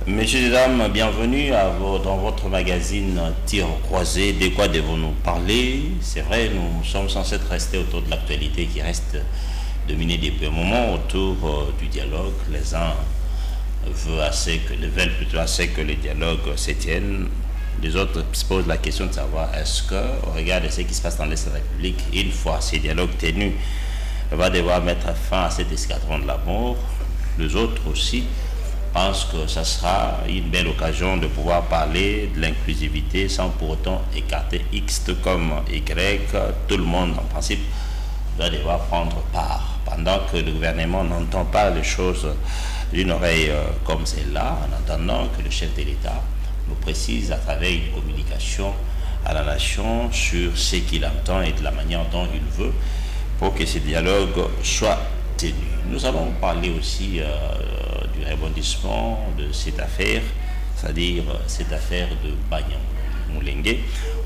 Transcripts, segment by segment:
Messieurs et dames, bienvenue dans votre magazine Tir croisé. De quoi devons-nous parler? C'est vrai, nous sommes censés rester autour de l'actualité qui reste dominée depuis un moment autour du dialogue. Les uns veulent plutôt assez que le dialogue s'étienne. Les autres se posent la question de savoir est-ce que, au regard de ce qui se passe dans l'Est de la République, une fois ces dialogues tenus, va devoir mettre fin à cet escadron de l'amour. Les autres aussi pense que ça sera une belle occasion de pouvoir parler de l'inclusivité sans pour autant écarter X comme Y. Tout le monde, en principe, doit devoir prendre part. Pendant que le gouvernement n'entend pas les choses d'une oreille comme celle-là, en attendant que le chef de l'État nous précise à travers une communication à la nation sur ce qu'il entend et de la manière dont il veut pour que ce dialogue soit tenu. Nous allons parler aussi du rebondissement de cette affaire, c'est-à-dire cette affaire de Banyamulenge.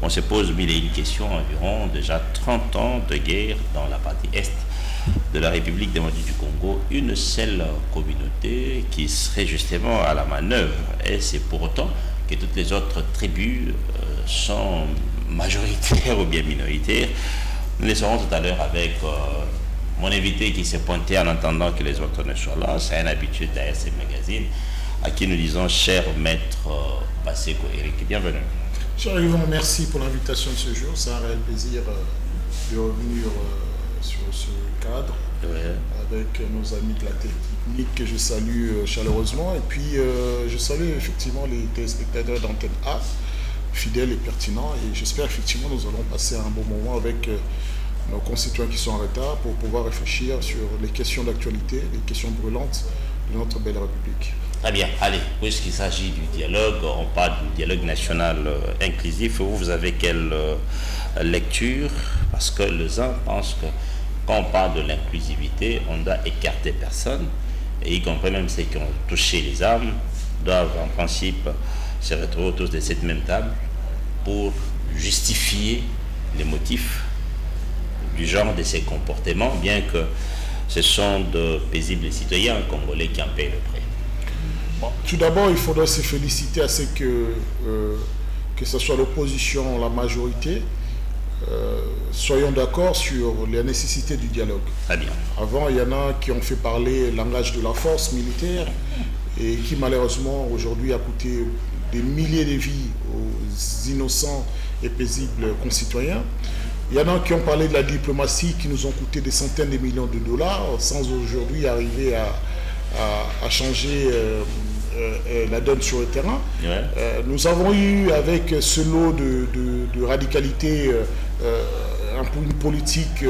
On se pose mille et une questions, environ déjà 30 ans de guerre dans la partie est de la République démocratique du Congo, une seule communauté qui serait justement à la manœuvre. Et c'est pour autant que toutes les autres tribus sont majoritaires ou bien minoritaires. Nous les saurons tout à l'heure avec mon invité qui s'est pointé en attendant que les autres ne soient là. C'est un habitué derrière ces magazines à qui nous disons cher maître Baseko Eric. Bienvenue. Cher Yvon, merci pour l'invitation de ce jour. C'est un réel plaisir de revenir sur ce cadre avec nos amis de la technique que je salue chaleureusement. Et puis je salue effectivement les téléspectateurs d'Antenne A, fidèles et pertinents. Et j'espère effectivement nous allons passer un bon moment avec nos concitoyens qui sont en retard pour pouvoir réfléchir sur les questions d'actualité, les questions brûlantes de notre belle République. Très bien, allez, puisqu'il s'agit du dialogue, on parle du dialogue national inclusif. Vous avez quelle lecture? Parce que les uns pensent que quand on parle de l'inclusivité, on doit écarter personne, et y compris même ceux qui ont touché les armes, doivent en principe se retrouver autour de cette même table pour justifier les motifs du genre de ces comportements, bien que ce sont de paisibles citoyens congolais qui en payent le prix. Bon, tout d'abord, il faudrait se féliciter à ce que ce soit l'opposition, la majorité, soyons d'accord sur la nécessité du dialogue. Très bien. Avant, il y en a qui ont fait parler le langage de la force militaire et qui malheureusement aujourd'hui a coûté des milliers de vies aux innocents et paisibles concitoyens. Il y en a qui ont parlé de la diplomatie qui nous ont coûté des centaines de millions de dollars sans aujourd'hui arriver à changer la donne sur le terrain. Ouais. Nous avons eu avec ce lot de radicalité une politique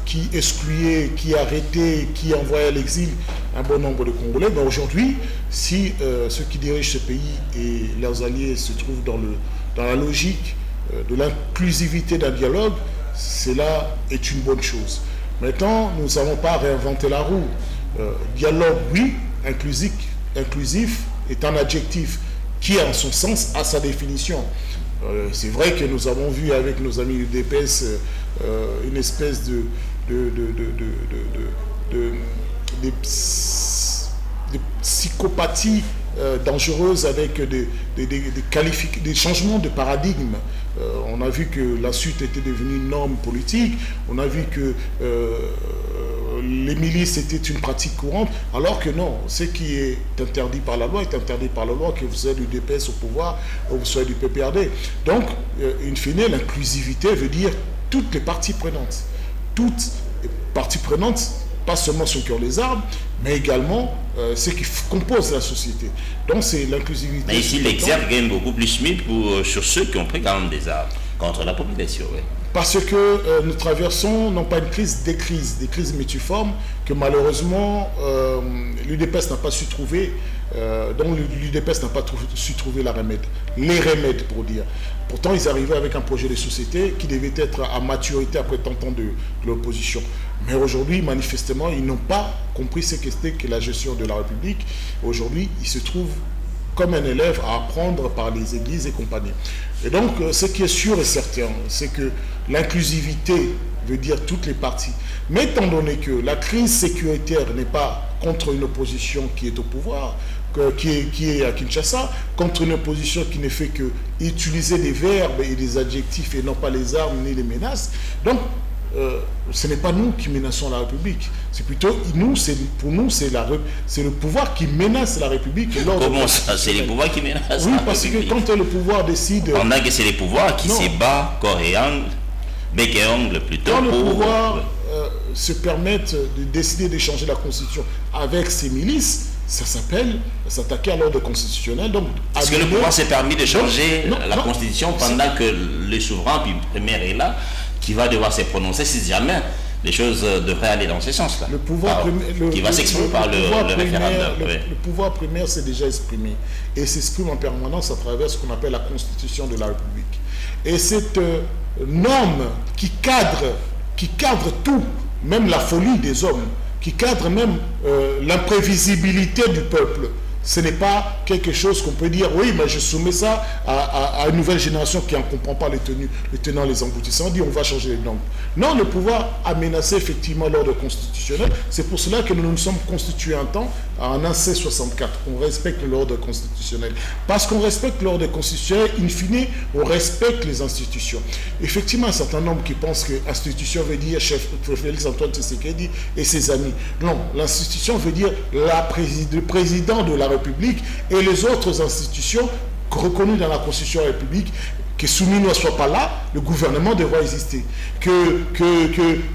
qui excluait, qui arrêtait, qui envoyait à l'exil un bon nombre de Congolais. Mais aujourd'hui, si ceux qui dirigent ce pays et leurs alliés se trouvent dans la logique de l'inclusivité d'un dialogue, cela est une bonne chose. Maintenant, nous n'avons pas réinventé la roue. Dialogue, oui, inclusif est un adjectif qui, en son sens, a sa définition. C'est vrai que nous avons vu avec nos amis du DPS une espèce de psychopathie dangereuse avec des changements de paradigme. On a vu que la suite était devenue une norme politique, on a vu que les milices étaient une pratique courante, alors que non, ce qui est interdit par la loi est interdit par la loi, que vous soyez du DPS au pouvoir ou vous soyez du PPRD. Donc, in fine, l'inclusivité veut dire toutes les parties prenantes. Toutes les parties prenantes, pas seulement ceux qui ont les armes, mais également ceux qui composent la société. Donc c'est l'inclusivité. Mais ici, l'exergue gagne beaucoup plus mythe sur ceux qui ont pris quand même des armes contre la population. Oui. Parce que nous traversons non pas une crise, des crises multiformes que malheureusement l'UDPS n'a pas su trouver, dont l'UDPS n'a pas su trouver les remèdes pour dire. Pourtant, ils arrivaient avec un projet de société qui devait être à maturité après tant de l'opposition. Mais aujourd'hui, manifestement, ils n'ont pas compris ce qu'était que la gestion de la République. Aujourd'hui, ils se trouvent comme un élève à apprendre par les églises et compagnie. Et donc, ce qui est sûr et certain, c'est que l'inclusivité veut dire toutes les parties. Mais étant donné que la crise sécuritaire n'est pas contre une opposition qui est au pouvoir, qui est à Kinshasa, contre une opposition qui ne fait que utiliser des verbes et des adjectifs et non pas les armes ni les menaces. Donc, ce n'est pas nous qui menaçons la République. C'est plutôt pour nous, c'est le pouvoir qui menace la République. Comment ça? C'est les pouvoirs qui menacent? Oui, parce que quand le pouvoir décide... Pendant que c'est les pouvoirs qui se battent corps et ongles, bec et ongles plutôt. Quand le pouvoir se permettent de décider de changer la Constitution avec ses milices, ça s'appelle s'attaquer à l'ordre constitutionnel. Donc, est-ce que le pouvoir s'est permis de changer la Constitution pendant que le souverain premier est là, qui va devoir se prononcer si jamais les choses devraient aller dans ce sens-là? Le pouvoir qui va s'exprimer par le référendum. Le pouvoir primaire s'est déjà exprimé et s'exprime en permanence à travers ce qu'on appelle la Constitution de la République. Et cette norme qui cadre tout, même la folie des hommes, qui cadre même l'imprévisibilité du peuple. Ce n'est pas quelque chose qu'on peut dire, oui, mais je soumets ça à une nouvelle génération qui n'en comprend pas les tenants, les aboutissants. On dit, on va changer les normes. Non, le pouvoir a menacé effectivement l'ordre constitutionnel. C'est pour cela que nous nous sommes constitués un temps en 1664. On respecte l'ordre constitutionnel. Parce qu'on respecte l'ordre constitutionnel, in fine, on respecte les institutions. Effectivement, un certain nombre qui pensent que l'institution veut dire chef Félix Antoine Tshisekedi et ses amis. Non, l'institution veut dire le président de la République et les autres institutions reconnues dans la Constitution de la République, que Soumis ne soit pas là, le gouvernement devra exister. Que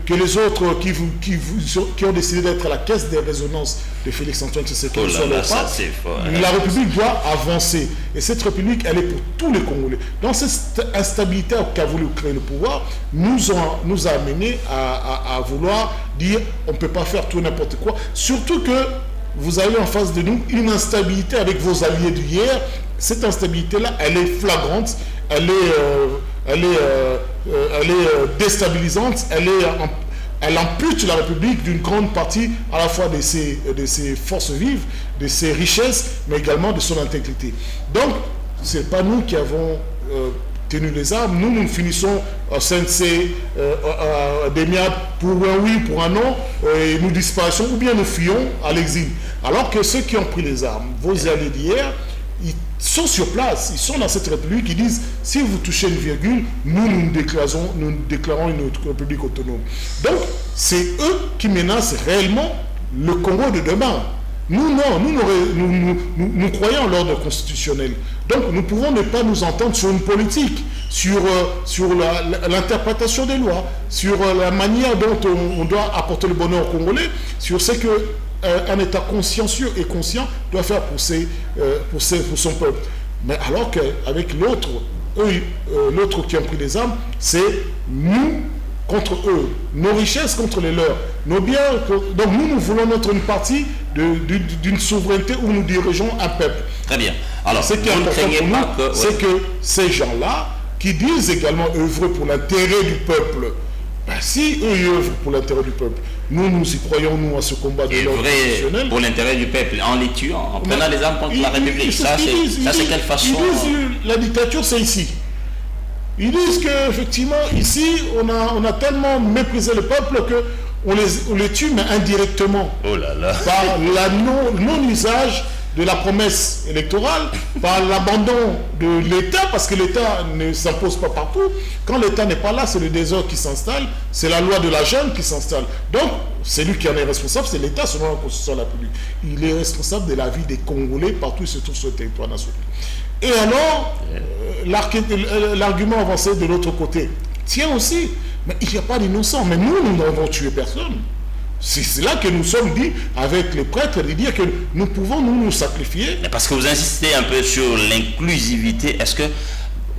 les autres qui ont décidé d'être à la caisse des résonances de Félix Antoine Tshisekedi ne soient pas. La République doit avancer. Et cette République, elle est pour tous les Congolais. Dans cette instabilité qu'a voulu créer le pouvoir, nous a amené à vouloir dire on ne peut pas faire tout n'importe quoi. Surtout que vous avez en face de nous une instabilité avec vos alliés d'hier. Cette instabilité-là, elle est flagrante, elle est déstabilisante, elle ampute la République d'une grande partie à la fois de ses forces vives, de ses richesses, mais également de son intégrité. Donc, ce n'est pas nous qui avons tenu les armes. Nous finissons au CNC, des miades pour un oui, pour un non, et nous disparaissons, ou bien nous fuyons à l'exil. Alors que ceux qui ont pris les armes, vos alliés d'hier, ils sont sur place, ils sont dans cette République, ils disent, si vous touchez une virgule, nous déclarons une République autonome. Donc, c'est eux qui menacent réellement le Congo de demain. Nous, non, nous croyons en l'ordre constitutionnel. Donc, nous pouvons ne pas nous entendre sur une politique, sur l'interprétation des lois, sur la manière dont on doit apporter le bonheur aux Congolais, sur ce que un État consciencieux et conscient doit faire pour son peuple. Mais alors qu'avec l'autre qui a pris les armes, c'est nous contre eux, nos richesses contre les leurs, nos biens. Donc nous voulons être une partie d'une souveraineté où nous dirigeons un peuple. Très bien. Alors, ce qui est important pour nous, c'est que ces gens-là, qui disent également œuvrer pour l'intérêt du peuple, ben, si eux ils œuvrent pour l'intérêt du peuple, nous y croyons, nous, à ce combat de l'ordre constitutionnel. Pour l'intérêt du peuple, en les tuant, en prenant les armes contre la République. Ça, c'est quelle façon? Ils disent la dictature, c'est ici. Ils disent qu'effectivement, ici, on a tellement méprisé le peuple qu'on les tue, mais indirectement. Oh là là. Par la non-usage de la promesse électorale, par l'abandon de l'État, parce que l'État ne s'impose pas partout. Quand l'État n'est pas là, c'est le désordre qui s'installe, c'est la loi de la junte qui s'installe. Donc, c'est lui qui en est responsable, c'est l'État selon la Constitution de la République. Il est responsable de la vie des Congolais partout où il se trouve sur le territoire national. Et alors, l'argument avancé de l'autre côté tient aussi, mais il n'y a pas d'innocents, mais nous n'avons tué personne. C'est là que nous sommes dit, avec les prêtres, de dire que nous pouvons nous sacrifier. Mais parce que vous insistez un peu sur l'inclusivité, est-ce que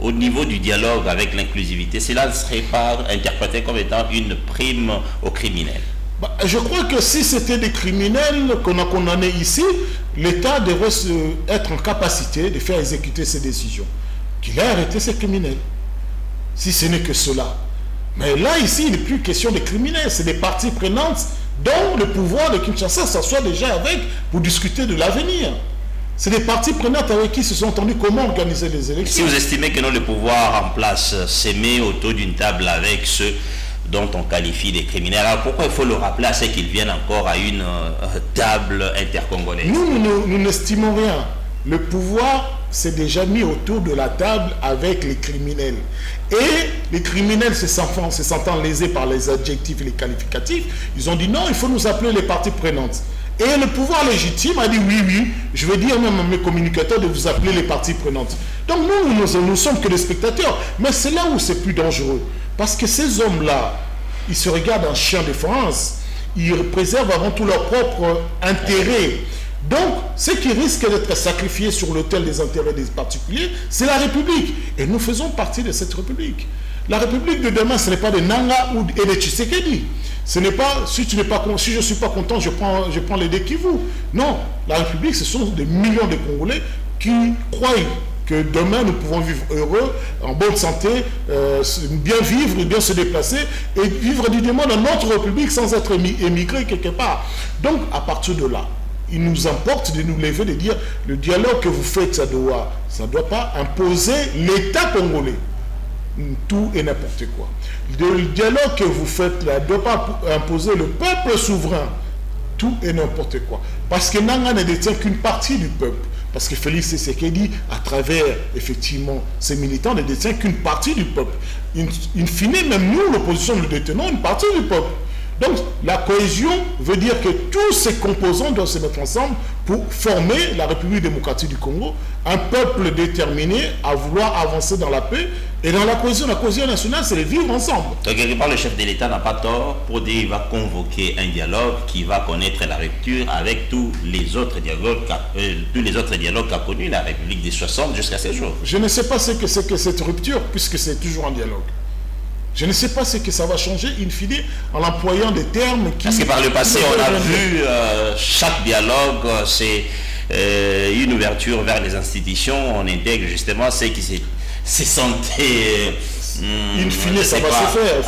au niveau du dialogue avec l'inclusivité, cela ne serait pas interprété comme étant une prime aux criminels? Je crois que si c'était des criminels qu'on a condamnés ici, l'État devrait être en capacité de faire exécuter ses décisions. Qu'il ait arrêté ces criminels. Si ce n'est que cela. Mais là, ici, il n'est plus question des criminels, c'est des parties prenantes dont le pouvoir de Kinshasa s'assoit déjà avec pour discuter de l'avenir. C'est des parties prenantes avec qui se sont entendus comment organiser les élections. Si vous estimez que non, le pouvoir en place se met autour d'une table avec ceux dont on qualifie des criminels. Alors pourquoi il faut le rappeler à ceux qu'ils viennent encore à une table intercongolaise? Nous n'estimons rien. Le pouvoir s'est déjà mis autour de la table avec les criminels. Et les criminels se sentant lésés par les adjectifs et les qualificatifs, ils ont dit non, il faut nous appeler les parties prenantes. Et le pouvoir légitime a dit oui, je vais dire même à mes communicateurs de vous appeler les parties prenantes. Donc nous sommes que des spectateurs. Mais c'est là où c'est plus dangereux. Parce que ces hommes-là, ils se regardent en chien de France. Ils préservent avant tout leur propre intérêt. Donc, ce qui risque d'être sacrifié sur l'autel des intérêts des particuliers, c'est la République. Et nous faisons partie de cette République. La République de demain, ce n'est pas de Nanga et de Tshisekedi. Ce n'est pas, si je ne suis pas content, je prends les Kivu. Non, la République, ce sont des millions de Congolais qui croient que demain, nous pouvons vivre heureux, en bonne santé, bien vivre, bien se déplacer et vivre dignement dans notre République sans être émigré quelque part. Donc, à partir de là, il nous importe de nous lever, de dire le dialogue que vous faites, ça ne doit pas imposer l'État congolais. Tout et n'importe quoi. Le dialogue que vous faites là ne doit pas imposer le peuple souverain. Tout et n'importe quoi. Parce que Nanga ne détient qu'une partie du peuple. Parce que Félix Tshisekedi, à travers effectivement ses militants, ne détient qu'une partie du peuple. In fine, même nous, l'opposition, nous détenons une partie du peuple. Donc, la cohésion veut dire que tous ces composants doivent se mettre ensemble pour former la République démocratique du Congo, un peuple déterminé à vouloir avancer dans la paix et dans la cohésion nationale, c'est de vivre ensemble. Donc, quelque part, le chef de l'État n'a pas tort pour dire qu'il va convoquer un dialogue qui va connaître la rupture avec tous les autres dialogues qu'a connu la République des 60 jusqu'à ces jours. Je ne sais pas ce que c'est que cette rupture, puisque c'est toujours un dialogue. Je ne sais pas ce que ça va changer, in fine, en employant des termes qui... Parce que par le passé, on a vu chaque dialogue, c'est une ouverture vers les institutions, on intègre justement ceux qui se sentaient... in fine, ça va se faire. Il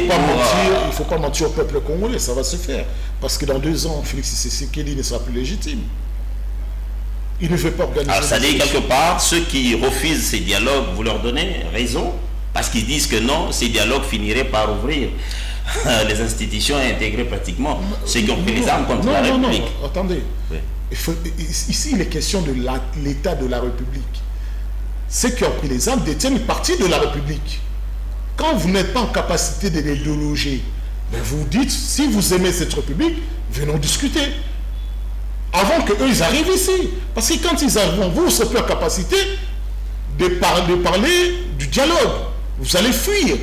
ne faut pas mentir au peuple congolais, ça va se faire. Parce que dans 2 ans, Félix Tshisekedi ne sera plus légitime. Il ne veut pas organiser... Alors ça dit quelque part, ceux qui refusent ces dialogues, vous leur donnez raison? Parce qu'ils disent que non, ces dialogues finiraient par ouvrir les institutions et intégrer pratiquement ceux qui ont pris les armes contre la République. Non, attendez. Oui. Ici, il est question de l'État de la République. Ceux qui ont pris les armes détiennent une partie de la République. Quand vous n'êtes pas en capacité de les déloger, vous dites, si vous aimez cette République, venons discuter. Avant qu'eux, ils arrivent ici. Parce que quand ils arrivent, vous ne serez plus en capacité de parler du dialogue. Vous allez fuir.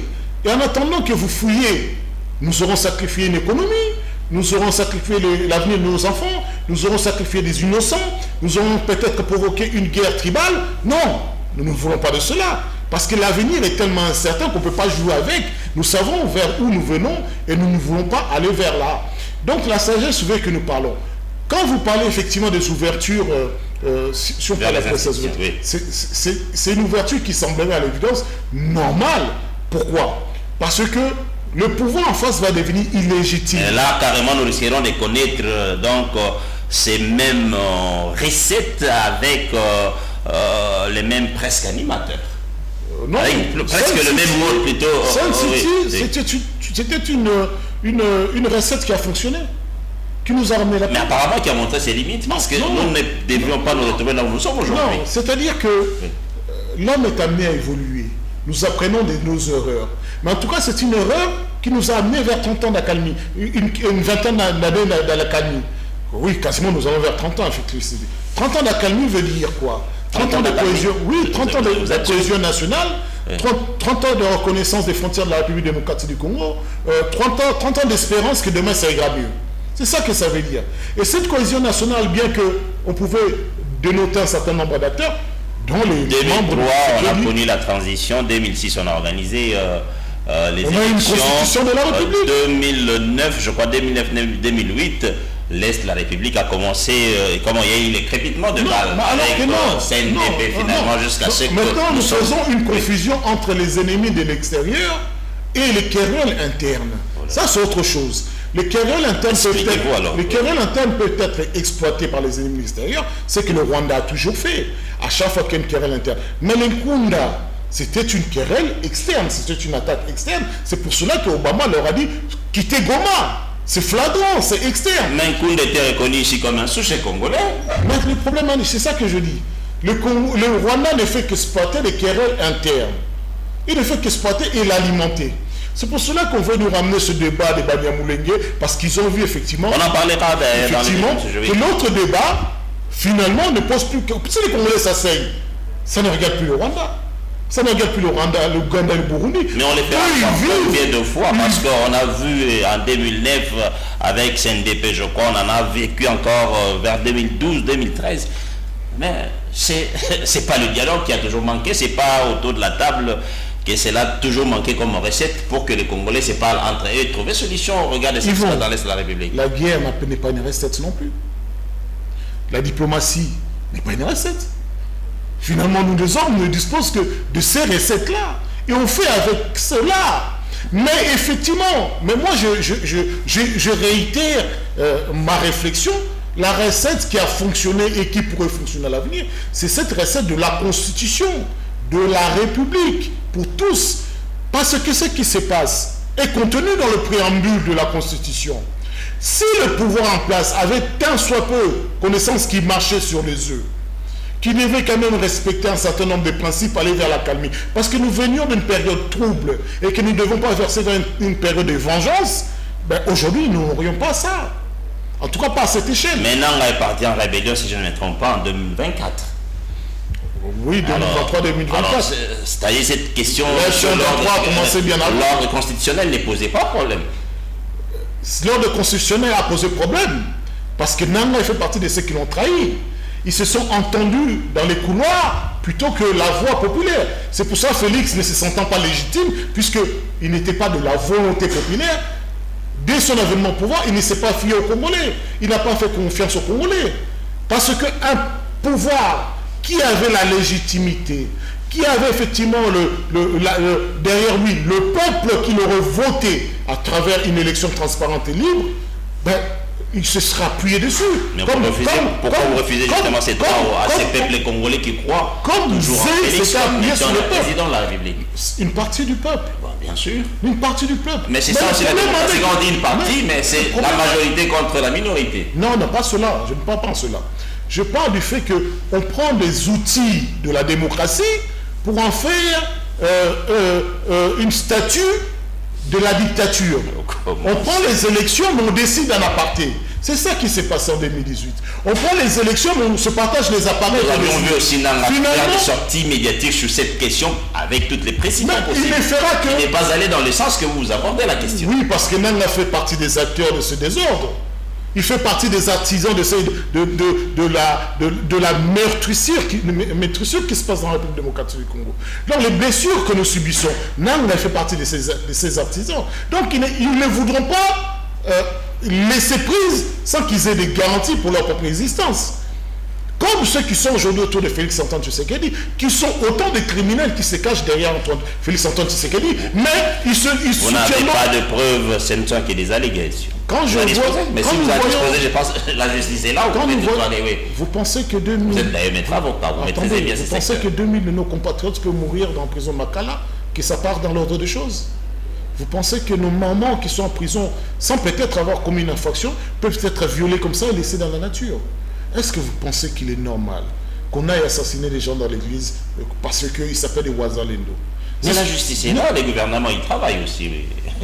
Et en attendant que vous fouillez, nous aurons sacrifié une économie, nous aurons sacrifié l'avenir de nos enfants, nous aurons sacrifié des innocents, nous aurons peut-être provoqué une guerre tribale. Non, nous ne voulons pas de cela. Parce que l'avenir est tellement incertain qu'on ne peut pas jouer avec. Nous savons vers où nous venons et nous ne voulons pas aller vers là. Donc la sagesse veut que nous parlons. Quand vous parlez effectivement des ouvertures... c'est une ouverture qui semblerait à l'évidence normale. Pourquoi? Parce que le pouvoir en face va devenir illégitime. Et là, carrément, nous risquerons de connaître ces mêmes recettes avec les mêmes presque animateurs. Non, avec presque le même mot plutôt. C'était une recette qui a fonctionné. Qui nous a ramené là. Mais apparemment qui a montré ses limites, parce que nous ne devions pas nous retrouver là où nous sommes aujourd'hui. Non, c'est-à-dire que l'homme est amené à évoluer. Nous apprenons de nos erreurs. Mais en tout cas, c'est une erreur qui nous a amené vers 30 ans d'accalmie, une vingtaine d'années d'accalmie. Oui, quasiment nous allons vers 30 ans, effectivement. 30 ans d'accalmie veut dire quoi? 30 ans de cohésion, oui, 30 ans de cohésion nationale, 30 ans de reconnaissance des frontières de la République démocratique du Congo, 30 ans d'espérance que demain ça ira mieux. C'est ça que ça veut dire. Et cette cohésion nationale, bien qu'on pouvait dénoter un certain nombre d'acteurs, dont les 2003, on a connu la transition. 2006, on a organisé les élections. On a une constitution de la République. 2009, je crois, 2009-2008, l'Est de la République a commencé, comment il y a eu les crépitements de balles avec CNDP finalement jusqu'à ce que... Maintenant, nous faisons une confusion entre les ennemis de l'extérieur et les querelles internes. Voilà. Ça, c'est autre chose. Les querelles internes peuvent être exploitées par les ennemis extérieurs, c'est que le Rwanda a toujours fait, à chaque fois qu'il y a une querelle interne. Mais les Nkunda, C'était une querelle externe, c'était une attaque externe. C'est pour cela qu'Obama leur a dit quittez Goma. C'est flagrant, c'est externe. Mais Nkounda était reconnu ici comme un sous-chef congolais. Mais le problème, c'est ça que je dis. Le Rwanda ne fait qu'exploiter les querelles internes. Il ne fait qu'exploiter et l'alimenter. C'est pour cela qu'on veut nous ramener ce débat des Banyamulenge, parce qu'ils ont vu effectivement... On en parlera effectivement, que notre débat, finalement, ne pose plus... Si les Congolais s'asseyent, ça ne regarde plus le Rwanda. Ça ne regarde plus le Rwanda, le Ghana et le Burundi. Mais on les fait combien de fois? Parce qu'on a vu en 2009 avec CNDP, je crois, on en a vécu encore vers 2012-2013. Mais c'est pas le dialogue qui a toujours manqué, c'est pas autour de la table que cela a toujours manqué comme recette pour que les Congolais se parlent entre eux et trouver solution au regard de ce qui se passe dans l'Est de la République. La guerre n'est pas une recette non plus. La diplomatie n'est pas une recette. Finalement, nous les hommes ne disposent que de ces recettes-là. Et on fait avec cela. Mais effectivement, mais moi je réitère ma réflexion. La recette qui a fonctionné et qui pourrait fonctionner à l'avenir, c'est cette recette de la Constitution, de la République, pour tous. Parce que ce qui se passe est contenu dans le préambule de la Constitution. Si le pouvoir en place avait tant soit peu connaissance qui marchait sur les œufs, qui devait quand même respecter un certain nombre de principes, aller vers la calmie, parce que nous venions d'une période trouble et que nous ne devons pas verser dans une période de vengeance, ben aujourd'hui nous n'aurions pas ça. En tout cas, pas à cette échelle. Mais Nanga est parti en rébellion, si je ne me trompe pas, en 2024. Oui, 2023-2024. C'est-à-dire cette question l'ordre constitutionnel ne posait pas problème. L'ordre constitutionnel a posé problème. Parce que Nanga fait partie de ceux qui l'ont trahi. Ils se sont entendus dans les couloirs plutôt que la voix populaire. C'est pour ça que Félix, ne se sentant pas légitime, puisqu'il n'était pas de la volonté populaire, dès son avènement au pouvoir, il ne s'est pas fié aux Congolais. Il n'a pas fait confiance aux Congolais. Parce qu'un pouvoir qui avait la légitimité, qui avait effectivement derrière lui le peuple qui l'aurait voté à travers une élection transparente et libre, ben, il se sera appuyé dessus. Mais pourquoi vous refusez justement ces droits à ces peuples congolais qui croient toujours en Félix comme étant le président de la République? Une partie du peuple. Bon, bien sûr. Une partie du peuple. Mais c'est ça aussi la démocratie, quand on dit une partie, mais c'est la majorité contre la minorité. Non, non, pas cela. Je ne parle pas en cela. Je parle du fait qu'on prend des outils de la démocratie pour en faire une statue de la dictature. On prend les élections, mais on décide d'un aparté. C'est ça qui s'est passé en 2018. On prend les élections, mais on se partage les appareils. Nous avions vu aussi dans la des sorties médiatiques sur cette question avec toutes les précisions possibles. Il n'est pas allé dans le sens que vous abordez la question. Oui, parce que Nanga fait partie des acteurs de ce désordre. Il fait partie des artisans de la meurtrissure qui se passe dans la République démocratique du Congo. Donc les blessures que nous subissons, Nanga fait partie de ces artisans. Donc ils ne voudront pas laisser prise sans qu'ils aient des garanties pour leur propre existence. Comme ceux qui sont aujourd'hui autour de Félix Antoine Tshisekedi, qui sont autant de criminels qui se cachent derrière Félix Antoine Tshisekedi, mais ils vous n'avez pas de preuves, ce ne sont que des allégations. Quand je vois, mais si vous avez disposé, je pense la justice est là. Vous pensez que 2000... Vous êtes d'ailleurs maître avocat, vous maîtrisez bien ces secteurs. Vous pensez que 2000 de nos compatriotes peuvent mourir dans la prison Makala, que ça part dans l'ordre des choses? Vous pensez que nos mamans qui sont en prison, sans peut-être avoir commis une infraction, peuvent être violées comme ça et laissées dans la nature? Est-ce que vous pensez qu'il est normal qu'on aille assassiner des gens dans l'église parce qu'ils s'appellent des Wazalendo? Mais la justice est là, les gouvernements y travaillent aussi,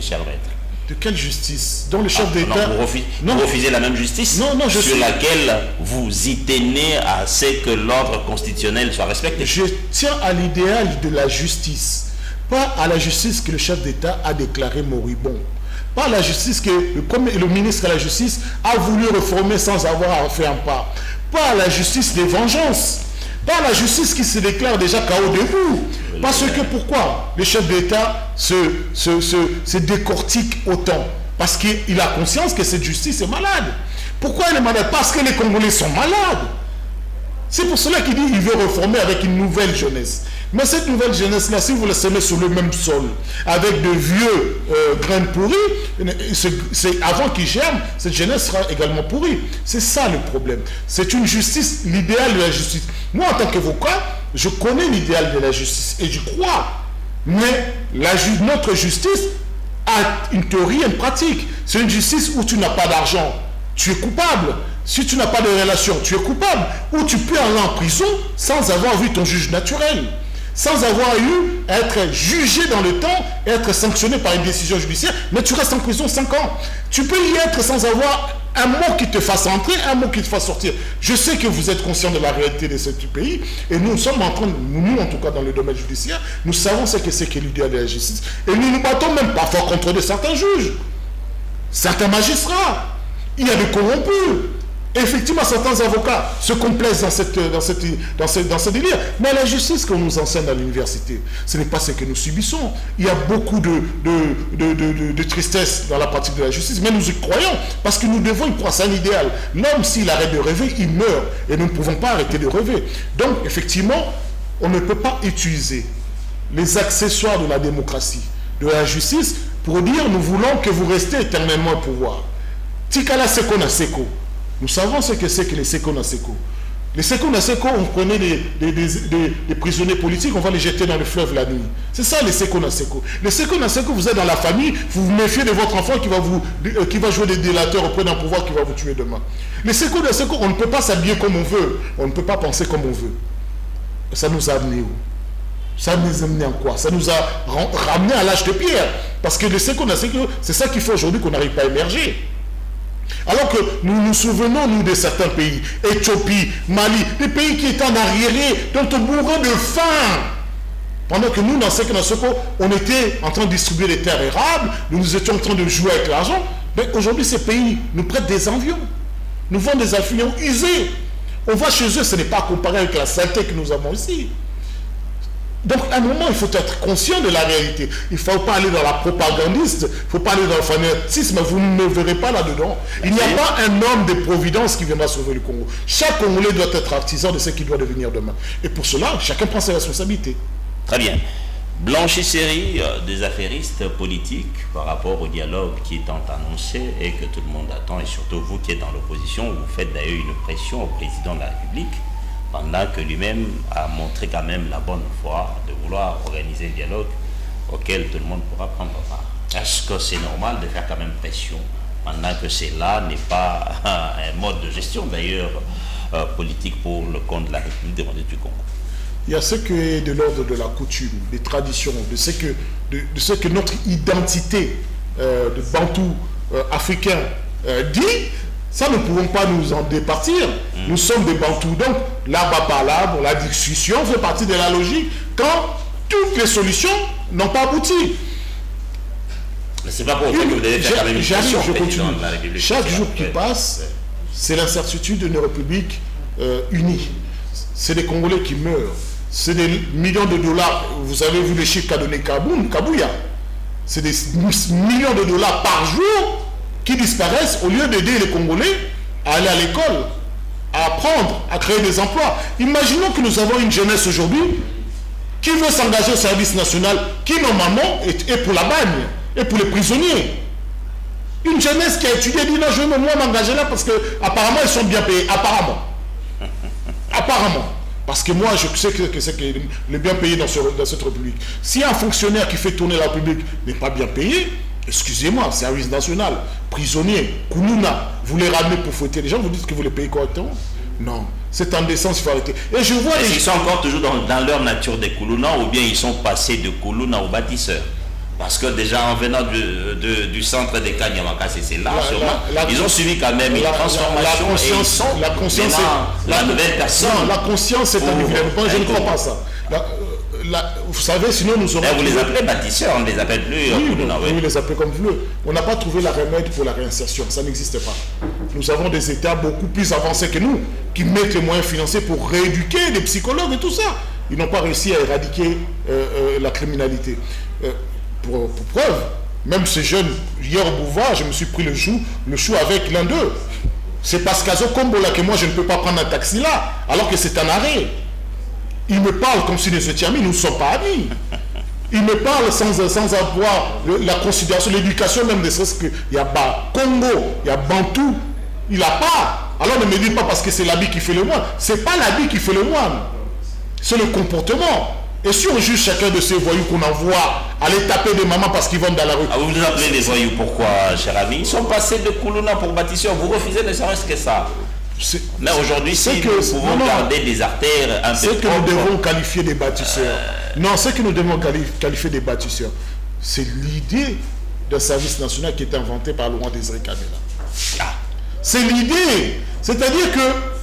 cher maître. De quelle justice? Dont le chef d'État... Vous refusez la même justice sur laquelle vous y tenez à ce que l'ordre constitutionnel soit respecté. Je tiens à l'idéal de la justice, pas à la justice que le chef d'État a déclaré moribond. Pas la justice que le ministre de la Justice a voulu réformer sans avoir fait un pas. Pas la justice des vengeances. Pas la justice qui se déclare déjà KO debout. Parce que pourquoi le chef d'État se décortique autant? Parce qu'il a conscience que cette justice est malade. Pourquoi elle est malade? Parce que les Congolais sont malades. C'est pour cela qu'il dit qu'il veut réformer avec une nouvelle jeunesse. Mais cette nouvelle jeunesse-là, si vous la semez sur le même sol, avec de vieux graines pourries, avant qu'ils germent, cette jeunesse sera également pourrie. C'est ça le problème. C'est une justice, l'idéal de la justice. Moi, en tant qu'avocat, Je connais l'idéal de la justice et j'y crois. Mais notre justice a une théorie et une pratique. C'est une justice où tu n'as pas d'argent, tu es coupable. Si tu n'as pas de relation, tu es coupable. Ou tu peux aller en prison sans avoir vu ton juge naturel, sans avoir eu à être jugé dans le temps et être sanctionné par une décision judiciaire, mais tu restes en prison 5 ans. Tu peux y être sans avoir un mot qui te fasse entrer, un mot qui te fasse sortir. Je sais que vous êtes conscient de la réalité de ce pays, et nous sommes en train, nous en tout cas dans le domaine judiciaire, nous savons ce que c'est que l'idéal de la justice, et nous nous battons même parfois contre certains juges, certains magistrats. Il y a des corrompus. Effectivement, certains avocats se complaisent dans ce délire. Mais la justice qu'on nous enseigne à l'université, ce n'est pas ce que nous subissons. Il y a beaucoup de tristesse dans la pratique de la justice, mais nous y croyons, parce que nous devons y croire. C'est un idéal. L'homme, s'il arrête de rêver, il meurt. Et nous ne pouvons pas arrêter de rêver. Donc, effectivement, on ne peut pas utiliser les accessoires de la démocratie, de la justice, pour dire nous voulons que vous restez éternellement au pouvoir. Tikala Seko na Seko. Nous savons ce que c'est que les Seko na Seko. Les Seko na Seko, on prenait des prisonniers politiques, on va les jeter dans le fleuve la nuit. C'est ça les Seko na Seko. Les Seko na Seko, vous êtes dans la famille, vous vous méfiez de votre enfant qui va jouer des délateurs auprès d'un pouvoir qui va vous tuer demain. Les Seko na Seko, on ne peut pas s'habiller comme on veut, on ne peut pas penser comme on veut. Ça nous a amené où? Ça nous a amené en quoi? Ça nous a ramené à l'âge de pierre. Parce que les Seko na Seko, c'est ça qui fait aujourd'hui qu'on n'arrive pas à émerger. Alors que nous nous souvenons, nous, de certains pays, Éthiopie, Mali, des pays qui étaient en arriéré, dont on mourait de faim. Pendant que nous, dans Seko na Seko, on était en train de distribuer des terres érables, nous étions en train de jouer avec l'argent. Mais aujourd'hui, ces pays nous prêtent des avions, nous vendent des avions usés. On va chez eux, ce n'est pas comparé avec la saleté que nous avons ici. Donc, à un moment, il faut être conscient de la réalité. Il ne faut pas aller dans la propagandiste, il ne faut pas aller dans le fanatisme, vous ne me verrez pas là-dedans. Il n'y a pas un homme de providence qui viendra sauver le Congo. Chaque Congolais doit être artisan de ce qu'il doit devenir demain. Et pour cela, chacun prend ses responsabilités. Très bien. Blanchisserie des affairistes politiques par rapport au dialogue qui est annoncé et que tout le monde attend, et surtout vous qui êtes dans l'opposition, vous faites d'ailleurs une pression au président de la République, pendant que lui-même a montré quand même la bonne foi de vouloir organiser un dialogue auquel tout le monde pourra prendre part. Est-ce que c'est normal de faire quand même pression pendant que cela n'est pas un mode de gestion d'ailleurs politique pour le compte de la République démocratique du Congo? Il y a ce qui est de l'ordre de la coutume, des traditions, de ce que notre identité de Bantou africain dit. Ça, nous ne pouvons pas nous en départir. Nous sommes des Bantous. Donc, l'arbre par l'arbre, la discussion fait partie de la logique quand toutes les solutions n'ont pas abouti. Mais c'est pas pour autant que vous devez faire quand même une pression au président de la République. Chaque jour qui passe, c'est l'incertitude d'une république unie. C'est des Congolais qui meurent. C'est des millions de dollars. Vous avez vu les chiffres qu'a donné Kabouya. C'est des millions de dollars par jour qui disparaissent au lieu d'aider les Congolais à aller à l'école, à apprendre, à créer des emplois. Imaginons que nous avons une jeunesse aujourd'hui qui veut s'engager au service national, qui normalement est pour la bagne, et pour les prisonniers. Une jeunesse qui a étudié dit non, je veux moi m'engager là parce qu'apparemment ils sont bien payés. Apparemment. Parce que moi, je sais que c'est les bien payés dans cette République. Si un fonctionnaire qui fait tourner la République n'est pas bien payé, excusez-moi, service national, prisonnier, Kounouna, vous les ramenez pour fouetter les gens, vous dites que vous les payez correctement? Non, c'est indécent, il faut arrêter. Et je vois ils sont encore toujours dans leur nature des Koulouna, ou bien ils sont passés de Koulouna aux bâtisseurs? Parce que déjà en venant du centre des Kanyamaka, c'est là, sûrement, ils ont suivi quand même une transformation et ils sont la nouvelle personne. Non, la conscience est un évidemment, je ne crois pas ça. Vous savez, sinon nous aurons... Vous les appelez bâtisseurs, on ne les appelle plus Koulouna. Oui, les appelez comme vous. On n'a pas trouvé la remède pour la réinsertion, ça n'existe pas. Nous avons des États beaucoup plus avancés que nous, qui mettent les moyens financiers pour rééduquer les psychologues et tout ça. Ils n'ont pas réussi à éradiquer la criminalité. Pour preuve, même ces jeunes, hier au boulevard, je me suis pris le chou avec l'un d'eux. C'est parce qu'à Zokombola que moi je ne peux pas prendre un taxi là, alors que c'est un arrêt. Il me parle comme si nous étions amis, nous ne sommes pas amis. Il me parle sans avoir la considération, l'éducation même de ce qu'il y a Congo, il y a Bantou, il n'a pas. Alors ne me dites pas parce que c'est l'habit qui fait le moine. Ce n'est pas l'habit qui fait le moine. c'est le comportement. Et si on juge chacun de ces voyous qu'on envoie aller taper des mamans parce qu'ils vont dans la rue. Ah, vous vous appelez des voyous, pourquoi, cher ami? Ils sont passés de Koulouna pour bâtisseurs. Vous refusez ne serait-ce que ça. Mais aujourd'hui, si nous pouvons garder des artères un peu c'est que nous devons qualifier des bâtisseurs. Non, ce que nous devons qualifier des bâtisseurs, c'est l'idée d'un service national qui est inventé par Laurent Désiré Kabila. C'est l'idée. C'est-à-dire que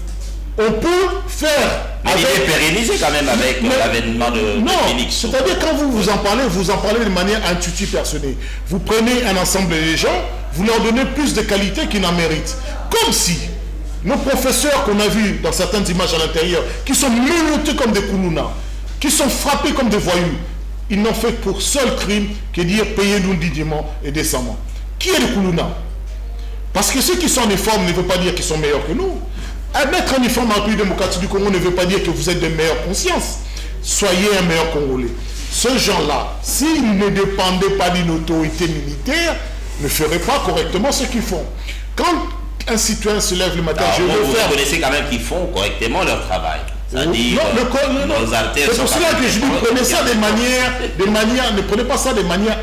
on peut faire... Mais il est pérennisé quand même avec l'avènement de Félix. C'est-à-dire quand vous en parlez de manière intuitive personnelle. Vous prenez un ensemble de gens, vous leur donnez plus de qualité qu'ils n'en méritent. Comme si nos professeurs qu'on a vus dans certaines images à l'intérieur, qui sont menottés comme des Koulouna, qui sont frappés comme des voyous, ils n'ont fait pour seul crime que dire payez-nous dignement et décemment. Qui est le Koulouna? Parce que ceux qui sont en uniforme ne veut pas dire qu'ils sont meilleurs que nous. Mettre un uniforme dans le pays démocratique du Congo ne veut pas dire que vous êtes de meilleure conscience. Soyez un meilleur Congolais. Ces gens-là, s'ils ne dépendaient pas d'une autorité militaire, ne feraient pas correctement ce qu'ils font. Quand un citoyen se lève le matin, vous reconnaissez quand même qu'ils font correctement leur travail. C'est-à-dire, nos artères c'est pour cela que je dis, prenez ça ne prenez pas ça de manière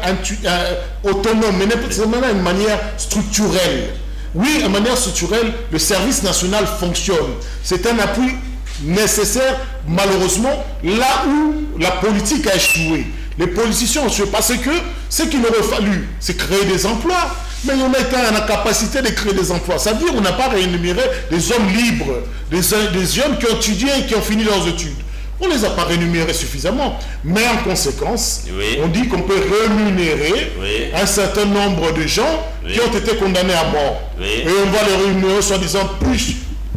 autonome, mais de manière structurelle. Oui, de manière structurelle, le service national fonctionne. C'est un appui nécessaire, malheureusement, là où la politique a échoué. Les politiciens ont échoué parce que ce qu'il aurait fallu, c'est créer des emplois. Mais on a été en capacité de créer des emplois. Ça veut dire qu'on n'a pas rémunéré des hommes libres, des jeunes qui ont étudié et qui ont fini leurs études. On ne les a pas rémunérés suffisamment. Mais en conséquence, on dit qu'on peut rémunérer un certain nombre de gens qui ont été condamnés à mort. Et on va les rémunérer soi-disant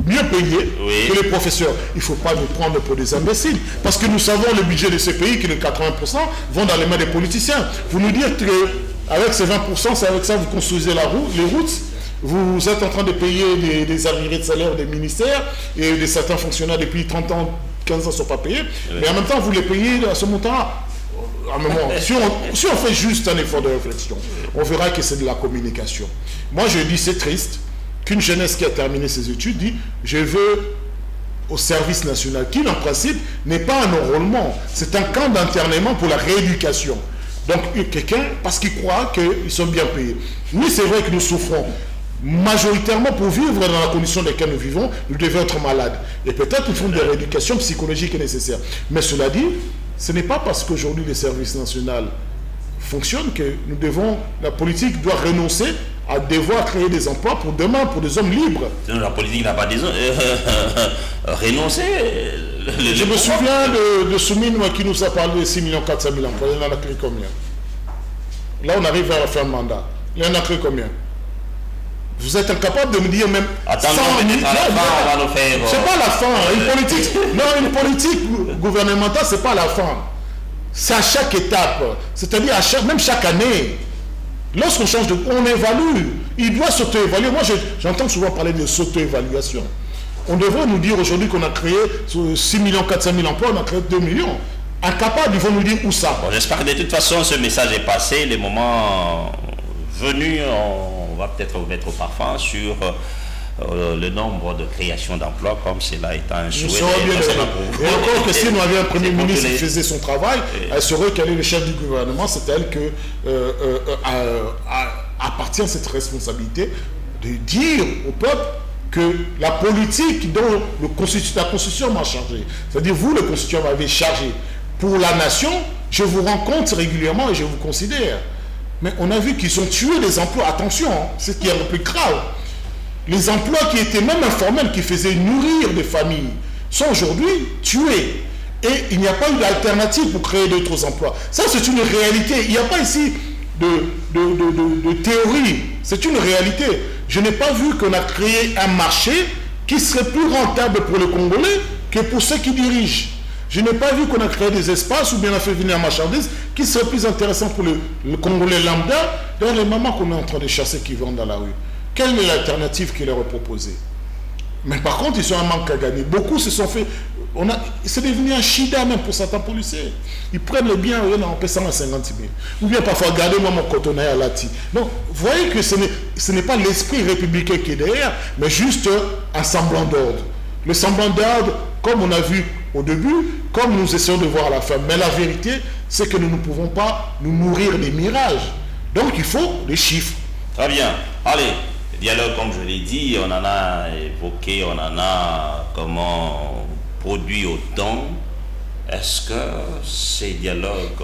mieux payés que les professeurs. Il ne faut pas nous prendre pour des imbéciles. Parce que nous savons le budget de ces pays, qui est de 80%, vont dans les mains des politiciens. Vous nous dites qu'avec ces 20%, c'est avec ça que vous construisez les routes. Vous êtes en train de payer des arriérés de salaire des ministères et de certains fonctionnaires depuis 30 ans, 15 ans ne sont pas payés. Mais en même temps, vous les payez à ce montant-là. Si on fait juste un effort de réflexion, on verra que c'est de la communication. Moi, je dis c'est triste qu'une jeunesse qui a terminé ses études dit « je veux au service national », qui en principe n'est pas un enrôlement, c'est un camp d'internement pour la rééducation. Donc quelqu'un, parce qu'il croit qu'ils sont bien payés. Oui, c'est vrai que nous souffrons. Majoritairement, pour vivre dans la condition dans laquelle nous vivons, nous devons être malades. Et peut-être une forme de rééducation psychologique est nécessaire. Mais cela dit, ce n'est pas parce qu'aujourd'hui le service national fonctionne que la politique doit renoncer à devoir créer des emplois pour demain, pour des hommes libres. La politique n'a pas renoncé. Je me souviens de Soumine qui nous a parlé de 6 400 000 emplois. Il en a créé combien? Là, on arrive à la fin de mandat. Il en a créé combien? Vous êtes incapable de me dire même... Attends, peut-être à la fin, on va nous faire... C'est pas la fin. Une politique gouvernementale, c'est pas la fin. C'est à chaque étape. C'est-à-dire même chaque année. Lorsqu'on change on évalue. Il doit s'auto-évaluer. Moi, j'entends souvent parler de s'auto-évaluation. On devrait nous dire aujourd'hui qu'on a créé 6 400 000 emplois, on a créé 2 millions. Incapable, ils vont nous dire où ça. Bon, j'espère que de toute façon, ce message est passé. Les moments venus, on va peut-être mettre au parfum sur le nombre de créations d'emplois, comme cela étant un souhait. Et encore que si nous avions un Premier ministre qui faisait son travail, elle saurait quel est le chef du gouvernement. C'est elle que appartient cette responsabilité de dire au peuple que la politique dont la Constitution m'a chargé, c'est-à-dire vous, le Constitution, m'avez chargé pour la nation, je vous rencontre régulièrement et je vous considère. Mais on a vu qu'ils ont tué des emplois. Attention, c'est ce qui est le plus grave. Les emplois qui étaient même informels, qui faisaient nourrir des familles, sont aujourd'hui tués. Et il n'y a pas eu d'alternative pour créer d'autres emplois. Ça, c'est une réalité. Il n'y a pas ici de théorie. C'est une réalité. Je n'ai pas vu qu'on a créé un marché qui serait plus rentable pour les Congolais que pour ceux qui dirigent. Je n'ai pas vu qu'on a créé des espaces ou bien on a fait venir la marchandise qui serait plus intéressant pour le Congolais lambda dans les moments qu'on est en train de chasser qui vont dans la rue. Quelle est l'alternative qui leur est proposée? Mais par contre, ils ont un manque à gagner. Beaucoup se sont fait... C'est devenu un chida même pour certains policiers. Ils prennent les biens, on paie 150 000. Ou bien parfois, regardez-moi mon cotonnet à Lati. Donc, vous voyez que ce n'est pas l'esprit républicain qui est derrière, mais juste un semblant d'ordre. Le semblant d'ordre, comme on a vu au début, comme nous essayons de voir à la fin. Mais la vérité, c'est que nous ne pouvons pas nous nourrir des mirages. Donc il faut des chiffres. Très bien. Allez, le dialogue, comme je l'ai dit, on en a évoqué, on en a comment produit autant. Est-ce que ces dialogues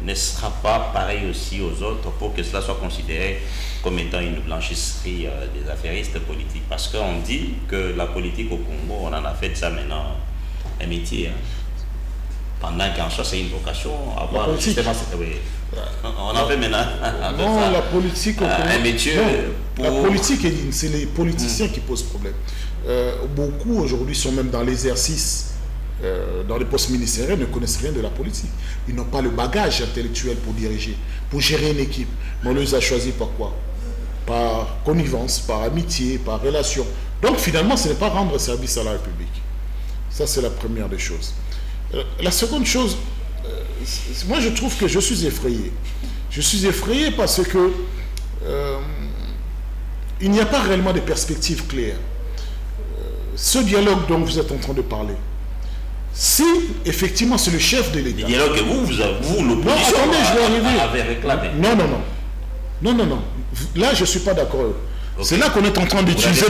ne sera pas pareil aussi aux autres pour que cela soit considéré comme étant une blanchisserie des affairistes politiques? Parce qu'on dit que la politique au Congo, on en a fait de ça maintenant un métier. Pendant qu'en soi, c'est une vocation. Avoir justement, oui. On en fait maintenant non, la politique au Congo, un métier. Non, la politique, c'est les politiciens qui posent problème. Beaucoup aujourd'hui sont même dans l'exercice, dans les postes ministériels, ne connaissent rien de la politique. Ils n'ont pas le bagage intellectuel pour diriger, pour gérer une équipe. Mais on les a choisis par quoi? Par connivence, par amitié, par relation. Donc finalement, ce n'est pas rendre service à la République. Ça, c'est la première des choses. La seconde chose, moi je trouve que je suis effrayé. Je suis effrayé parce que il n'y a pas réellement de perspectives claires. Ce dialogue dont vous êtes en train de parler, si effectivement c'est le chef de l'État... Le dialogue que vous l'opposition, avez réclamé. Non. Là, je ne suis pas d'accord. Okay. C'est là qu'on est en train d'utiliser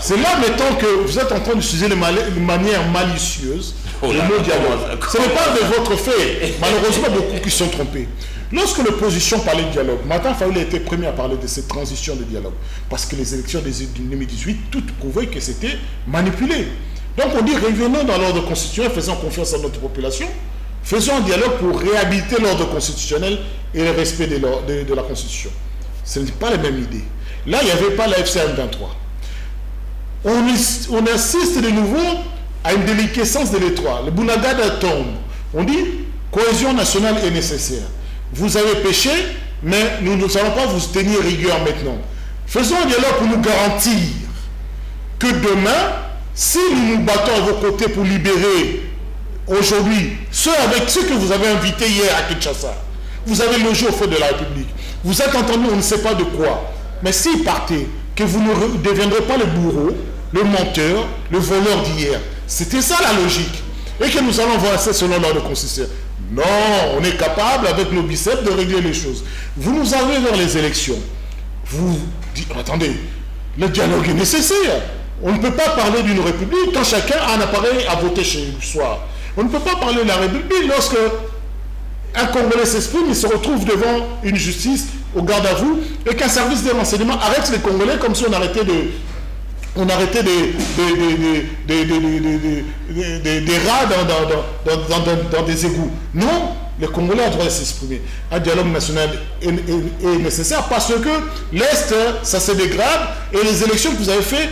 c'est là, mettons, que vous êtes en train d'utiliser de manière malicieuse le mot dialogue. Ce n'est pas de votre fait. Malheureusement, beaucoup qui sont trompés. Lorsque l'opposition parlait de dialogue, Martin Fayoulé a été premier à parler de cette transition de dialogue. Parce que les élections de 2018, toutes prouvaient que c'était manipulé. Donc on dit, revenons dans l'ordre constitutionnel, faisons confiance à notre population, faisons un dialogue pour réhabiliter l'ordre constitutionnel et le respect de la Constitution. Ce n'est pas la même idée. Là, il n'y avait pas la FCM 23. On assiste de nouveau à une déliquescence de l'étroit. Le Bounagada tombe. On dit, cohésion nationale est nécessaire. Vous avez péché, mais nous ne allons pas vous tenir rigueur maintenant. Faisons un dialogue pour nous garantir que demain, si nous nous battons à vos côtés pour libérer aujourd'hui ceux que vous avez invités hier à Kinshasa, vous avez logé au feu de la République, vous êtes entendu, on ne sait pas de quoi, mais s'ils partaient, que vous ne deviendrez pas le bourreau, le menteur, le voleur d'hier. C'était ça la logique. Et que nous allons voir ça selon l'ordre constitutionnel. Non, on est capable avec nos biceps de régler les choses. Vous nous avez vers les élections. Vous dites, attendez, le dialogue est nécessaire. On ne peut pas parler d'une république quand chacun a un appareil à voter chez soi. On ne peut pas parler de la république lorsque un Congolais s'exprime, il se retrouve devant une justice au garde à vous et qu'un service de renseignement arrête les Congolais comme si on arrêtait des rats dans des égouts. Non, les Congolais ont droit de s'exprimer. Un dialogue national est nécessaire parce que l'Est, ça se dégrade et les élections que vous avez faites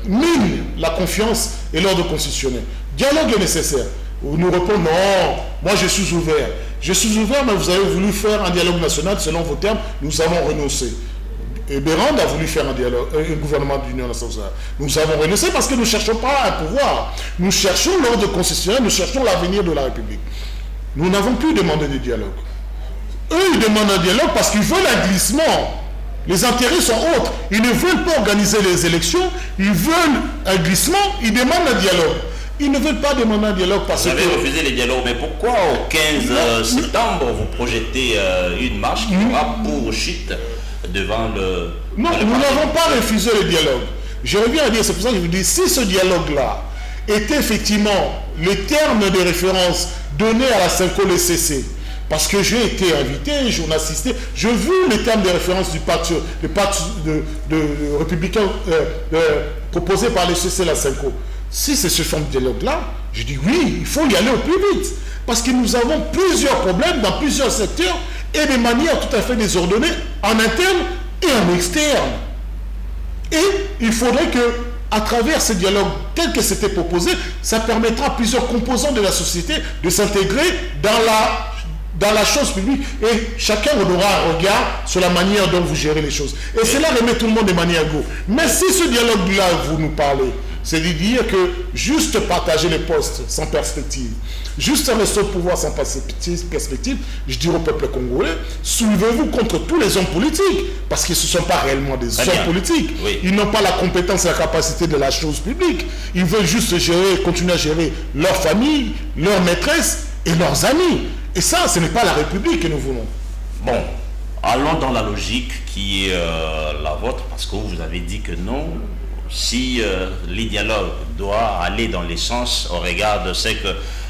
minent la confiance et l'ordre constitutionnel. Dialogue est nécessaire. Nous répondons non, moi je suis ouvert. Je suis ouvert, mais vous avez voulu faire un dialogue national selon vos termes, nous avons renoncé. Et Bérand a voulu faire un gouvernement d'union nationale. Nous avons renoncé parce que nous ne cherchons pas un pouvoir. Nous cherchons l'ordre constitutionnel, nous cherchons l'avenir de la République. Nous n'avons plus demandé de dialogue. Eux, ils demandent un dialogue parce qu'ils veulent un glissement. Les intérêts sont autres. Ils ne veulent pas organiser les élections, ils veulent un glissement, ils demandent un dialogue. Ils ne veulent pas demander un dialogue parce que... Vous avez refusé les dialogues, mais pourquoi au 15 septembre vous projetez une marche qui aura pour chute devant le... Non, nous n'avons pas refusé le dialogue. Je reviens à dire, c'est pour ça que je vous dis, si ce dialogue-là était effectivement le terme de référence donné à la CENCO-LCC, parce que j'ai été invité, j'en ai assisté, j'ai vu les termes de référence du parti républicain proposé par le CC la CENCO. Si c'est ce genre de dialogue-là, je dis oui, il faut y aller au plus vite. Parce que nous avons plusieurs problèmes dans plusieurs secteurs et de manière tout à fait désordonnée en interne et en externe. Et il faudrait que, à travers ce dialogue tel que c'était proposé, ça permettra à plusieurs composants de la société de s'intégrer dans la chose publique et chacun aura un regard sur la manière dont vous gérez les choses. Et cela remet tout le monde de manière égale. Mais si ce dialogue-là, vous nous parlez, c'est de dire que juste partager les postes sans perspective, juste rester au pouvoir sans perspective, je dis au peuple congolais, soulevez-vous contre tous les hommes politiques, parce qu'ils ne sont pas réellement des hommes politiques. Oui. Ils n'ont pas la compétence et la capacité de la chose publique. Ils veulent juste gérer, continuer à gérer leur famille, leur maîtresse et leurs amis. Et ça, ce n'est pas la République que nous voulons. Bon, allons dans la logique qui est la vôtre, parce que vous avez dit que non, si les dialogues doivent aller dans les sens au regard de ce que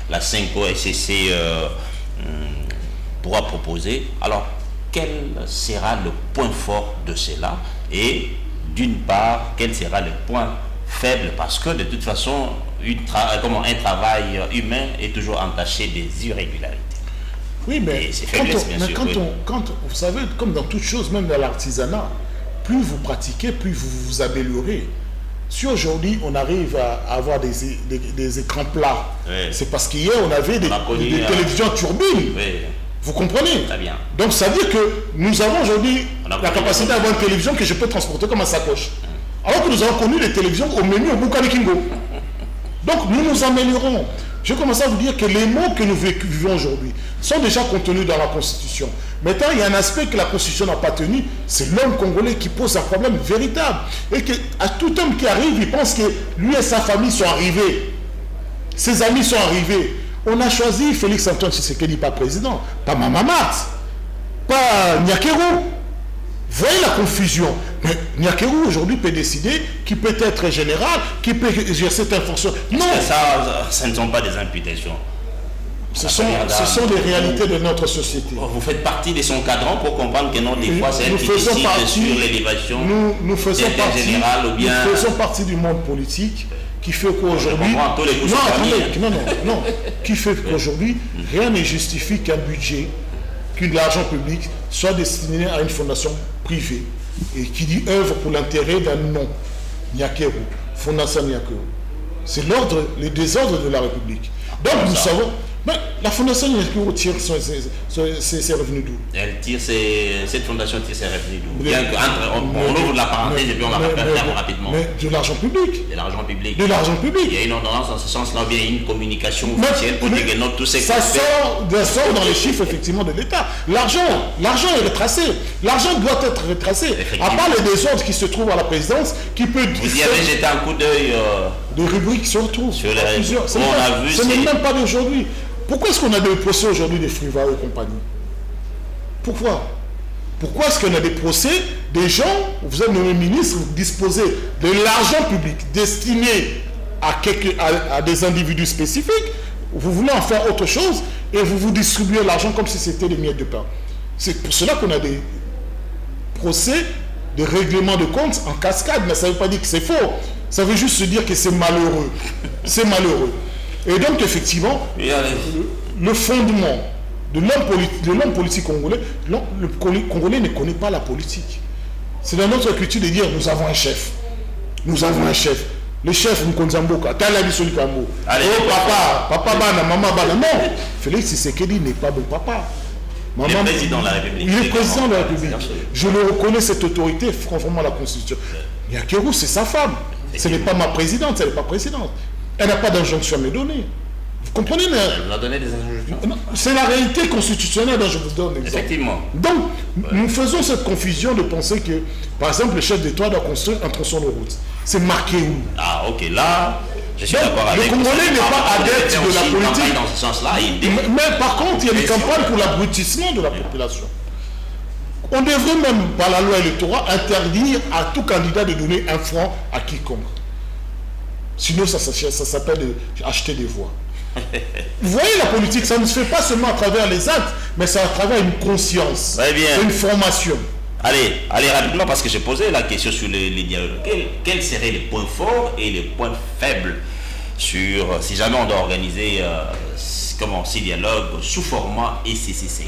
la 5OSCC pourra proposer, alors quel sera le point fort de cela? Et d'une part, quel sera le point faible? Parce que de toute façon, un travail humain est toujours entaché des irrégularités. Oui, mais quand vous savez, comme dans toute chose, même dans l'artisanat, plus vous pratiquez, plus vous vous améliorez. Si aujourd'hui on arrive à avoir des écrans plats, oui, c'est parce qu'hier on avait des télévisions turbines. Oui. Vous comprenez? Très bien. Donc ça veut dire que nous avons aujourd'hui la capacité d'avoir une télévision que je peux transporter comme un sacoche. Alors que nous avons connu les télévisions au menu au Bukani Kingo. Donc nous nous améliorons. Je commence à vous dire que les mots que nous vivons aujourd'hui sont déjà contenus dans la Constitution. Maintenant, il y a un aspect que la Constitution n'a pas tenu, c'est l'homme congolais qui pose un problème véritable. Et que à tout homme qui arrive, il pense que lui et sa famille sont arrivés. Ses amis sont arrivés. On a choisi Félix Antoine Tshisekedi pas président, pas Mamamat, pas Nyakero. Vous voyez la confusion. Mais Nyakero aujourd'hui peut décider qui peut être général, qui peut exercer cette fonction. Non, ça ne sont pas des imputations. Ce sont des réalités de notre société. Vous faites partie de son cadran pour comprendre que non, des fois c'est un peu difficile sur l'élévation nous faisons partie du monde politique qui fait qu'aujourd'hui... qui fait qu'aujourd'hui, rien ne justifie qu'un budget, que l'argent public soit destiné à une fondation privée et qui dit œuvre pour l'intérêt d'un nom, Nyakero, Fondation Nyakero. C'est les désordres de la République. Donc nous savons... Mais la Fondation Nyakero tire ses revenus d'où? Cette fondation tire ses revenus d'où? On ouvre la parenthèse et puis on va faire rapidement. Mais de l'argent public. De l'argent public. De l'argent public. Il y a une ordonnance dans ce sens-là, il y a une communication officielle pour dire que non, tout ça sort dans les chiffres effectivement de l'État. L'argent est retracé. L'argent doit être retracé. À part les désordres qui se trouvent à la présidence, qui peut... Vous y avez jeté un coup d'œil des rubriques se retrouvent. Sur les réseaux. Ce n'est même pas d'aujourd'hui. Pourquoi est-ce qu'on a des procès aujourd'hui des Friva et compagnie? Pourquoi est-ce qu'on a des procès des gens, vous êtes nommé ministre, vous disposez de l'argent public destiné à des individus spécifiques, vous voulez en faire autre chose et vous distribuez l'argent comme si c'était des miettes de pain. C'est pour cela qu'on a des procès de règlement de comptes en cascade, mais ça ne veut pas dire que c'est faux. Ça veut juste se dire que c'est malheureux. C'est malheureux. Et donc, effectivement, le fondement de l'homme politique congolais, le Congolais ne connaît pas la politique. C'est dans notre culture de dire, nous avons un chef. Nous avons un chef. Le chef, Mkonzamboka, Talabi Solikambo. Oh papa bana, maman bana. Non, Félix Tshisekedi n'est pas mon papa. Il est président de la République. Il est président de la République. Je le reconnais, cette autorité, conformément à la Constitution. Nyakero, c'est sa femme. Ce n'est pas ma présidente, elle n'est pas présidente. Elle n'a pas d'injonction à me donner. Vous comprenez? Elle nous a donné des injonctions. C'est la réalité constitutionnelle dont je vous donne l'exemple. Effectivement. Donc, nous faisons cette confusion de penser que, par exemple, le chef d'État doit construire un tronçon de route. C'est marqué où? Ah, ok. Là, je suis d'accord avec vous. Le Congolais n'est pas adepte de la politique. Dans ce sens-là, mais par contre, il y a des campagnes pour l'abrutissement de la population. On devrait même, par la loi électorale, interdire à tout candidat de donner un franc à quiconque. Sinon, ça s'appelle acheter des voix. Vous voyez, la politique, ça ne se fait pas seulement à travers les actes, mais c'est à travers une conscience, une formation. Allez, rapidement, parce que j'ai posé la question sur les dialogues. Quels seraient les points forts et les points faibles sur, si jamais on doit organiser ces dialogues sous format ECC5,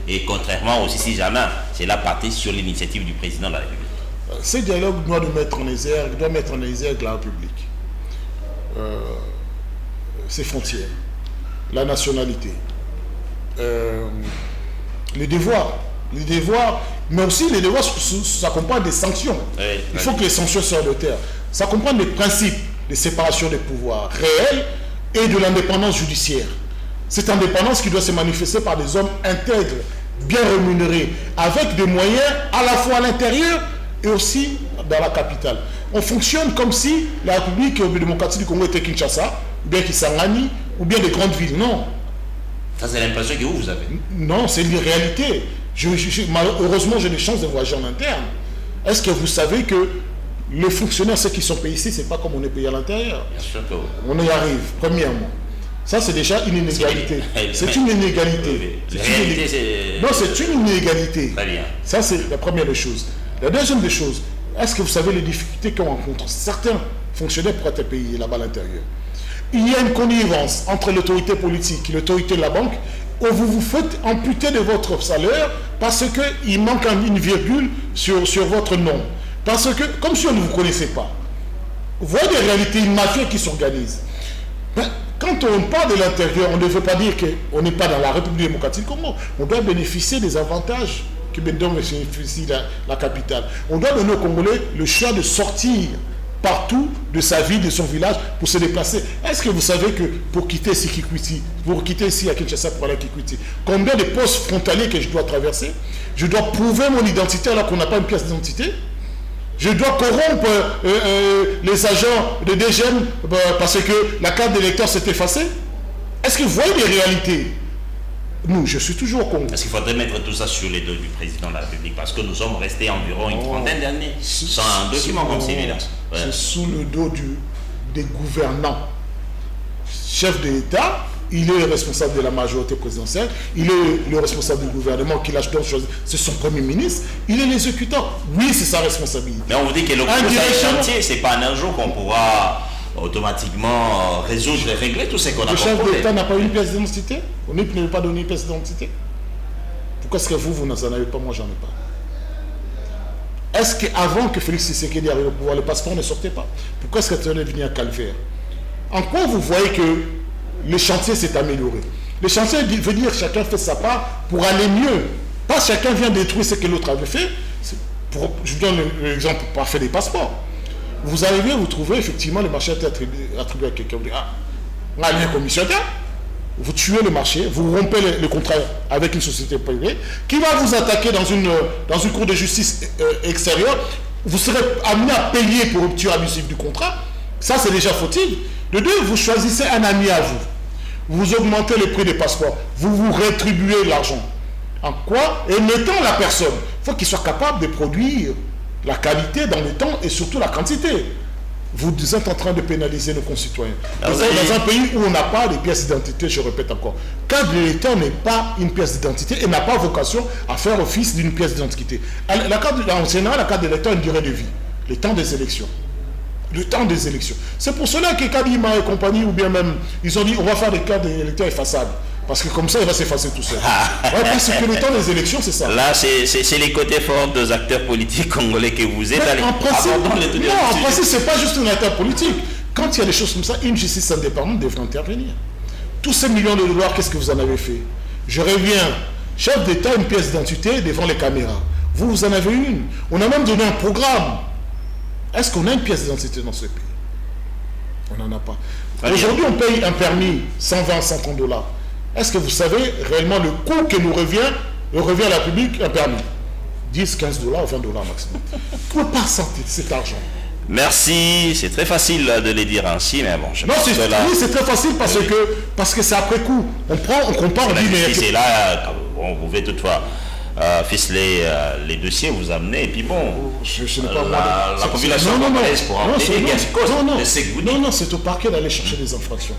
et contrairement aussi, si jamais c'est la partie sur l'initiative du président de la République? Ces dialogues doivent mettre en exergue la République. Ses frontières, la nationalité, les devoirs, mais aussi les devoirs s'accompagnent des sanctions. Il faut que les sanctions sortent de terre. Ça comprend des principes. de séparation des pouvoirs réels et de l'indépendance judiciaire. Cette indépendance qui doit se manifester par des hommes intègres, bien rémunérés, avec des moyens à la fois à l'intérieur et aussi dans la capitale. On fonctionne comme si la République démocratique du Congo était Kinshasa, ou bien Kisangani, ou bien des grandes villes. Non. Ça, c'est l'impression que vous avez. Non, c'est une réalité. Heureusement, j'ai des chances de voyager en interne. Est-ce que vous savez que les fonctionnaires, ceux qui sont payés ici, c'est pas comme on est payé à l'intérieur. Bien sûr que oui. On y arrive, premièrement. Ça, c'est déjà une inégalité. C'est une inégalité. Non, c'est une inégalité. Très bien. Ça, c'est la première des choses. La deuxième des choses, est-ce que vous savez les difficultés qu'on rencontre certains fonctionnaires pour être payés là-bas à l'intérieur? Il y a une connivence entre l'autorité politique et l'autorité de la banque où vous vous faites amputer de votre salaire parce qu'il manque une virgule sur votre nom. Parce que, comme si on ne vous connaissait pas. Vous voyez des réalités, une mafia qui s'organise. Quand on parle de l'intérieur, on ne veut pas dire qu'on n'est pas dans la République démocratique du Congo. On doit bénéficier des avantages que bénéficie la capitale. On doit donner aux Congolais le choix de sortir partout de sa ville, de son village, pour se déplacer. Est-ce que vous savez que pour quitter ici Kikwiti, pour quitter ici à Kinshasa pour aller à Kikwiti, combien de postes frontaliers que je dois traverser? Je dois prouver mon identité alors qu'on n'a pas une pièce d'identité? Je dois corrompre les agents de DGM parce que la carte d'électeur s'est effacée? Est-ce que vous voyez les réalités? Nous, je suis toujours au Congo. Est-ce qu'il faudrait mettre tout ça sur les dos du président de la République? Parce que nous sommes restés environ une trentaine d'années sans un document comme celui-là. C'est sous le dos des gouvernants. Chef de l'État, il est le responsable de la majorité présidentielle, il est le responsable du gouvernement qui l'a donc choisi, c'est son premier ministre, il est l'exécutant. Oui, c'est sa responsabilité. Mais on vous dit que le chantier, c'est pas en un jour qu'on pourra automatiquement résoudre et régler tout ce qu'on a. Le chef de l'État n'a pas eu une pièce d'identité? On ne peut pas donner une pièce d'identité? Pourquoi est-ce que vous n'en avez pas? Moi, j'en ai pas. Est-ce qu'avant que Félix Tshisekedi arrive au pouvoir, le passeport ne sortait pas? Pourquoi est-ce que tu es venu à Calvaire? En quoi vous voyez que le chantier s'est amélioré? Le chantier veut dire que chacun fait sa part pour aller mieux. Pas chacun vient détruire ce que l'autre avait fait. Je vous donne l'exemple parfait des passeports. Vous arrivez, vous trouvez effectivement le marché a été attribué à quelqu'un. Vous dites, on a un commissionnaire. Vous tuez le marché, vous rompez le contrat avec une société privée qui va vous attaquer dans une cour de justice extérieure. Vous serez amené à payer pour rupture abusive du contrat. Ça, c'est déjà fautif. De deux, vous choisissez un ami à vous. Vous augmentez le prix des passeports. Vous vous rétribuez l'argent. En quoi? Et mettant la personne. Il faut qu'il soit capable de produire la qualité dans le temps et surtout la quantité. Vous êtes en train de pénaliser nos concitoyens. Dans un pays où on n'a pas de pièces d'identité, je répète encore, carte de l'État n'est pas une pièce d'identité et n'a pas vocation à faire office d'une pièce d'identité. En général, la carte de l'État a une durée de vie, le temps des élections. Le temps des élections. C'est pour cela que Kadima et compagnie, ou bien même, ils ont dit on va faire des cartes d'électeurs effaçables. Parce que comme ça, il va s'effacer tout seul. Ouais, parce que le temps des élections, c'est ça. Là, c'est les côtés forts des acteurs politiques congolais que vous êtes allés. En principe, ce n'est pas juste un acteur politique. Quand il y a des choses comme ça, une justice indépendante devrait intervenir. Tous ces millions de dollars, qu'est-ce que vous en avez fait? Je reviens. Chef d'État, une pièce d'identité devant les caméras. Vous en avez une. On a même donné un programme. Est-ce qu'on a une pièce d'identité dans ce pays? On n'en a pas. Aujourd'hui, on paye un permis 120, 130 dollars. Est-ce que vous savez réellement le coût que nous revient à la République un permis? 10, 15 dollars, 20 dollars maximum. Vous ne pouvez pas sortir cet argent. Merci, c'est très facile de les dire ainsi, mais bon, je pense que là... Oui, c'est très facile parce que c'est après coup. On compare, on dit... Mais c'est là, on pouvait toutefois ficeler les dossiers, vous amener, et puis bon, je n'ai pas la population congolaise pour en tenir gain de cause. Non, c'est au parquet d'aller chercher des infractions.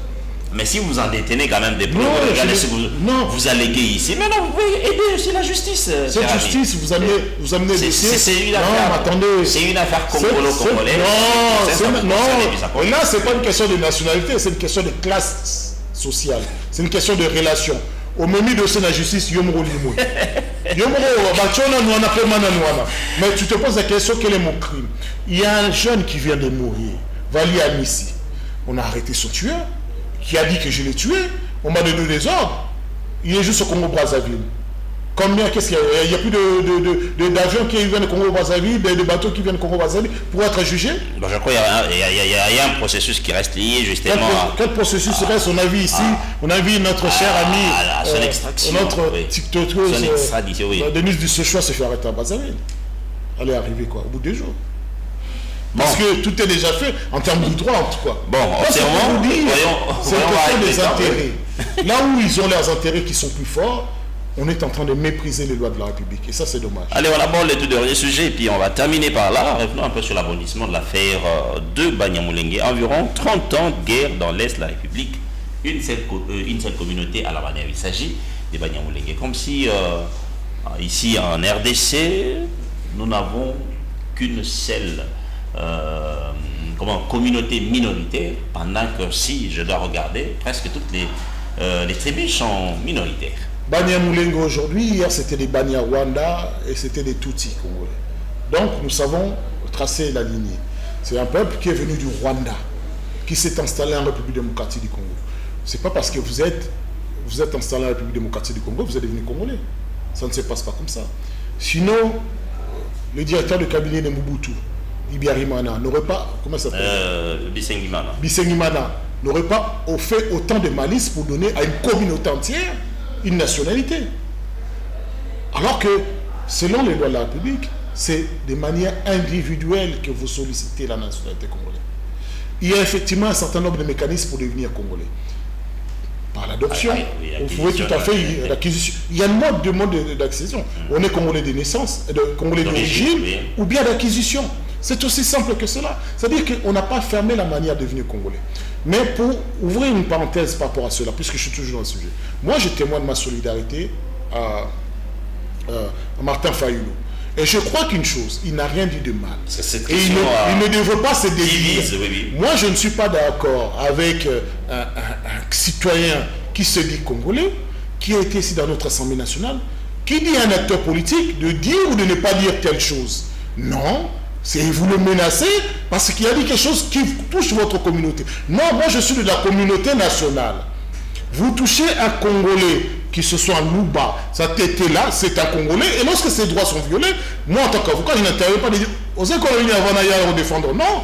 Mais si vous en détenez quand même des preuves, regardez ce que vous alléguez ici. Mais non, vous pouvez aider aussi la justice. Cette justice, vous amenez des dossiers. C'est une affaire. C'est une affaire congolo-congolaise. Non. Là, c'est pas une question de nationalité, c'est une question de classe sociale. C'est une question de relation. Au même dossier de la justice, Yomro Limoui. Mais tu te poses la question, quel est mon crime? Il y a un jeune qui vient de mourir, Vali Amissi. On a arrêté son tueur, qui a dit que je l'ai tué. On m'a donné des ordres. Il est juste au Congo-Brazzaville. Combien, qu'est-ce qu'il y a? Il n'y a plus d'avions qui viennent de Congo-Brazzaville, de bateaux qui viennent de Congo-Brazzaville pour être jugés? Bon, je crois qu'il y a un processus qui reste lié justement. Quel processus reste? On a vu ici, on a vu notre cher ami, son extraction, notre oui. TikTokeuse, Son extradition, oui. Denise Duséchois se fait arrêter à Brazzaville. Elle est arrivée quoi? Au bout de 2 jours. Parce que tout est déjà fait en termes de droit, en tout cas. Bon, observons, c'est que des intérêts. Là où ils ont leurs intérêts qui sont plus forts, on est en train de mépriser les lois de la République. Et ça, c'est dommage. Allez, on aborde les 2 derniers sujets et puis on va terminer par là. Revenons un peu sur l'abondissement de l'affaire de Banyamulenge. Environ 30 ans de guerre dans l'Est de la République. Une seule communauté à la manière. Il s'agit des Banyamulenge. Comme si, ici en RDC, nous n'avons qu'une seule communauté minoritaire, pendant que si je dois regarder, presque toutes les tribus sont minoritaires. Banyamulenge aujourd'hui, hier c'était des Banyarwanda et c'était des Tutsis congolais. Donc nous savons tracer la lignée. C'est un peuple qui est venu du Rwanda, qui s'est installé en République démocratique du Congo. C'est pas parce que vous êtes installé en République démocratique du Congo, vous êtes devenu Congolais. Ça ne se passe pas comme ça. Sinon, le directeur de cabinet de Mobutu, Ibiarimana, n'aurait pas, comment ça s'appelle, Bisengimana, n'aurait pas fait autant de malice pour donner à une communauté entière une nationalité. Alors que, selon les lois de la République, c'est de manière individuelle que vous sollicitez la nationalité congolaise. Il y a effectivement un certain nombre de mécanismes pour devenir congolais. Par l'adoption, vous pouvez tout à fait l'acquisition. Il y a un mode d'accession. On est congolais de naissance, congolais d'origine, ou bien d'acquisition. C'est aussi simple que cela. C'est-à-dire qu'on n'a pas fermé la manière de devenir congolais. Mais pour ouvrir une parenthèse par rapport à cela, puisque je suis toujours dans le sujet, moi je témoigne ma solidarité à Martin Fayulu. Et je crois qu'une chose, il n'a rien dit de mal. Et il ne devrait pas se diviser. Moi je ne suis pas d'accord avec un citoyen qui se dit congolais, qui a été ici dans notre Assemblée nationale, qui dit à un acteur politique de dire ou de ne pas dire telle chose. Non. C'est vous le menacez parce qu'il a dit quelque chose qui touche votre communauté. Non, moi je suis de la communauté nationale. Vous touchez un Congolais qui se soit en Louba, sa tête est là, c'est un Congolais, et lorsque ses droits sont violés, moi en tant qu'avocat, je n'interviens pas de dire osez qu'on réunit avant d'aller le défendre. Non,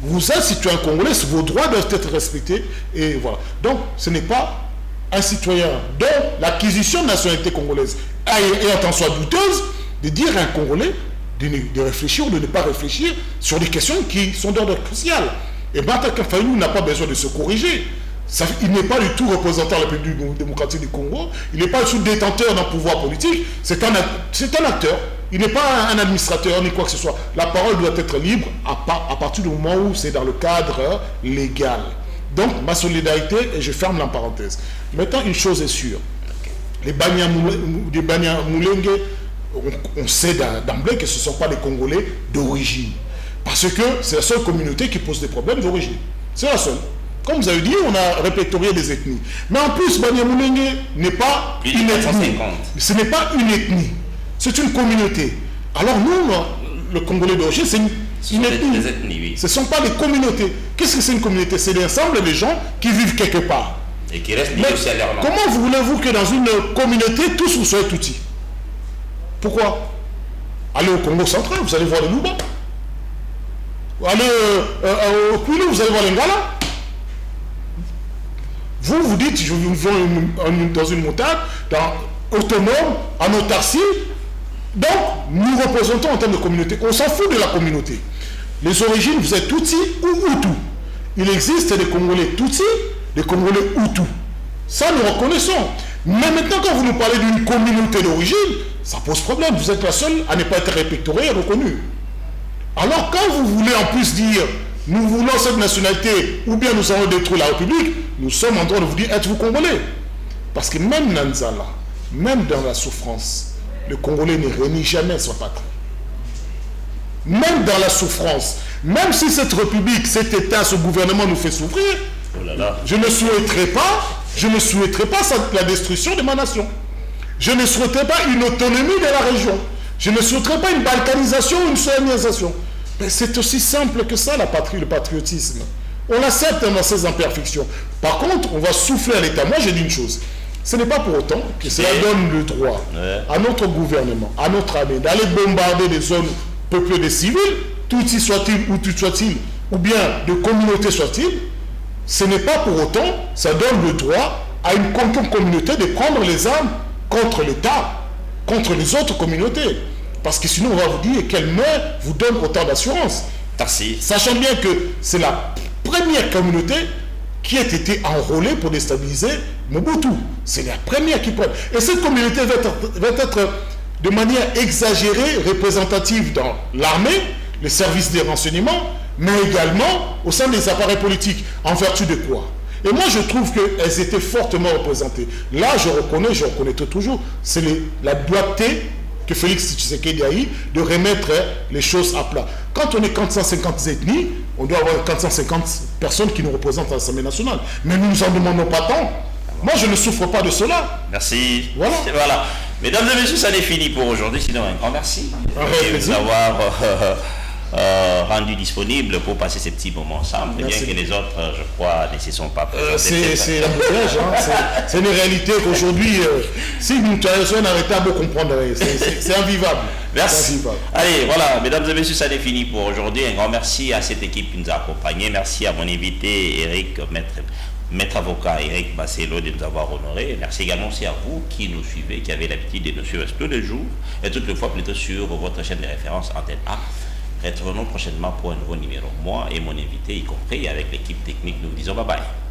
vous êtes citoyen congolais, vos droits doivent être respectés, et voilà. Donc ce n'est pas un citoyen dont l'acquisition de nationalité congolaise est en soi douteuse de dire à un Congolais de réfléchir ou de ne pas réfléchir sur des questions qui sont d'ordre crucial. Et Martin Fayulu n'a pas besoin de se corriger. Il n'est pas du tout représentant de la République démocratique du Congo, il n'est pas du tout détenteur d'un pouvoir politique, c'est un acteur. Il n'est pas un administrateur ni quoi que ce soit. La parole doit être libre à partir du moment où c'est dans le cadre légal. Donc, ma solidarité, et je ferme la parenthèse. Maintenant, une chose est sûre. Les Banyamulenge, on sait d'emblée que ce ne sont pas des Congolais d'origine. Parce que c'est la seule communauté qui pose des problèmes d'origine. C'est la seule. Comme vous avez dit, on a répertorié des ethnies. Mais en plus, Banyamulenge n'est pas une ethnie. Ce n'est pas une ethnie. C'est une communauté. Alors nous, le Congolais d'origine, c'est une ethnie. Des ethnies, oui. Ce ne sont pas des communautés. Qu'est-ce que c'est une communauté? C'est l'ensemble des gens qui vivent quelque part. Et qui restent liés aussi à leur langue. Comment voulez-vous que dans une communauté, tous vous soyez Tutsis? Pourquoi? Allez au Congo central, vous allez voir les Louba. Allez au Kwilu, vous allez voir les Ngala. Vous dites, je vais dans une montagne, autonome, en autarcie. Donc, nous représentons en termes de communauté. On s'en fout de la communauté. Les origines, vous êtes Tutsi ou Hutu. Il existe des Congolais Tutsi, des Congolais Hutu. Ça, nous reconnaissons. Mais maintenant, quand vous nous parlez d'une communauté d'origine, ça pose problème. Vous êtes la seule à ne pas être répertoriée et reconnue. Alors, quand vous voulez en plus dire, nous voulons cette nationalité, ou bien nous allons détruire la République, nous sommes en train de vous dire, êtes-vous Congolais? Parce que même dans Nzala, même dans la souffrance, le Congolais ne renie jamais sa patrie. Même dans la souffrance, même si cette République, cet État, ce gouvernement nous fait souffrir, je ne souhaiterais pas la destruction de ma nation. Je ne souhaiterais pas une autonomie de la région. Je ne souhaiterais pas une balkanisation ou une soviétisation. Mais c'est aussi simple que ça, la patrie, le patriotisme. On accepte dans ses imperfections. Par contre, on va souffler à l'État. Moi, j'ai dit une chose. Ce n'est pas pour autant que cela donne le droit à notre gouvernement, à notre armée, d'aller bombarder des zones peuplées de civils, tout y soit-il ou tout soit-il, ou bien de communautés soit-il. Ce n'est pas pour autant, ça donne le droit à une communauté de prendre les armes contre l'État, contre les autres communautés. Parce que sinon, on va vous dire quelle main vous donne autant d'assurance. Merci. Sachant bien que c'est la première communauté qui a été enrôlée pour déstabiliser Mobutu. C'est la première qui prend. Et cette communauté va être de manière exagérée, représentative dans l'armée, les services des renseignements, mais également au sein des appareils politiques. En vertu de quoi? Et moi, je trouve qu'elles étaient fortement représentées. Là, je reconnais toujours, c'est la doigté que Félix Tshisekedi a eu de remettre les choses à plat. Quand on est 450 ethnies, on doit avoir 450 personnes qui nous représentent à l'Assemblée nationale. Mais nous ne nous en demandons pas tant. Moi, je ne souffre pas de cela. Merci. Voilà. Mesdames et messieurs, ça n'est fini pour aujourd'hui. Sinon, un grand merci de vous avoir rendu disponible pour passer ces petits moments ensemble. Bien que les autres, je crois, ne s'y sont pas présentés. C'est la bouteillage. C'est une réalité qu'aujourd'hui, si nous sommes arrêtés à beau comprendre, c'est invivable. Merci. Allez, voilà, mesdames et messieurs, ça n'est fini pour aujourd'hui. Un grand merci à cette équipe qui nous a accompagnés. Merci à mon invité, Eric, maître avocat Eric Basselo, de nous avoir honorés. Merci également aussi à vous qui nous suivez, qui avez l'habitude de nous suivre tous les jours et toutes les fois plutôt sur votre chaîne de référence Antenne A. Retrouvons-nous prochainement pour un nouveau numéro. Moi et mon invité, y compris avec l'équipe technique, nous vous disons bye bye.